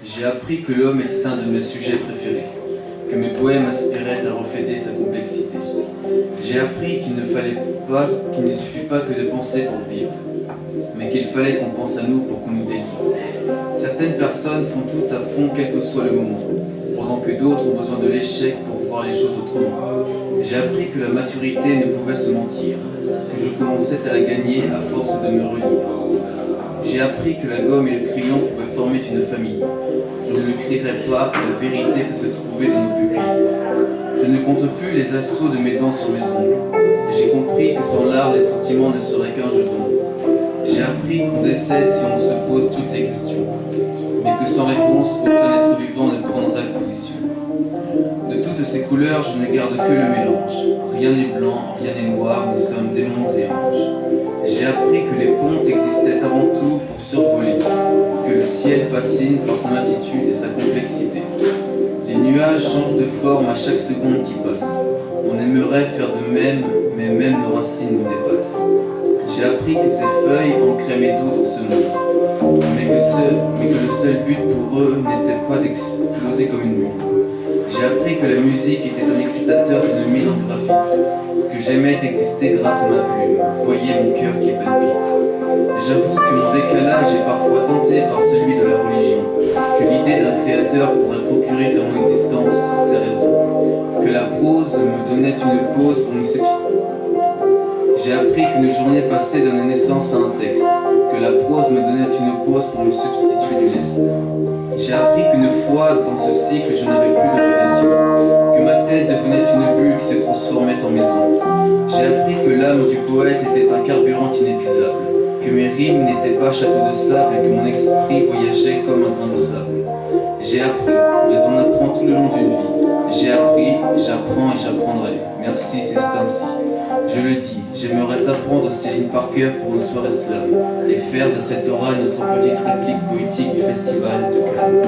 J'ai appris que l'homme était un de mes sujets préférés, que mes poèmes aspiraient à refléter sa complexité. J'ai appris qu'il ne suffit pas que de penser pour vivre, mais qu'il fallait qu'on pense à nous pour qu'on nous délivre. Certaines personnes font tout à fond quel que soit le moment, pendant que d'autres ont besoin de l'échec pour voir les choses autrement. J'ai appris que la maturité ne pouvait se mentir, que je commençais à la gagner à force de me relire. J'ai appris que la gomme et le crayon pouvaient former une famille. Je ne l'écrirai pas, la vérité peut se trouver dans nos pupilles. Je ne compte plus les assauts de mes dents sur mes ongles. J'ai compris que sans l'art, les sentiments ne seraient qu'un jeu d'ombre. J'ai appris qu'on décède si on se pose toutes les questions, mais que sans réponse, aucun être vivant ne prendrait position. De toutes ces couleurs, je ne garde que le mélange. Rien n'est blanc, rien n'est noir, nous sommes démons et anges. J'ai appris que les pontes existaient avant tout pour survoler, que le ciel fascine par son altitude et sa complexité. Les nuages changent de forme à chaque seconde qui passe. On aimerait faire de même, mais même nos racines nous dépassent. J'ai appris que ces feuilles ancraient mes doutes en ce monde, mais que le seul but pour eux n'était pas d'exploser comme une bombe. J'ai appris que la musique était un excitateur d'une mine en graphite, que j'aimais exister grâce à ma plume, voyez mon cœur qui palpite. J'avoue que mon décalage est parfois tenté par celui de la religion, que l'idée d'un créateur pourrait procurer à mon existence ses raisons, que la prose me donnait une pause pour me substituer. J'ai appris qu'une journée passée donnait naissance à un texte, que la prose me donnait une pause pour me substituer du lest. J'ai appris qu'une fois dans ce cycle je n'avais plus de régression, que ma tête devenait une bulle qui se transformait en maison. J'ai appris que l'âme du poète était un carburant inépuisable, que mes rimes n'étaient pas châteaux de sable et que mon esprit voyageait comme un grain de sable. J'ai appris, mais on apprend tout le long d'une vie. J'ai appris, j'apprends et j'apprendrai. Merci, c'est ainsi. Je le dis, j'aimerais apprendre ces lignes par cœur pour une soirée slam et faire de cette oral notre petite réplique poétique du festival de Cannes.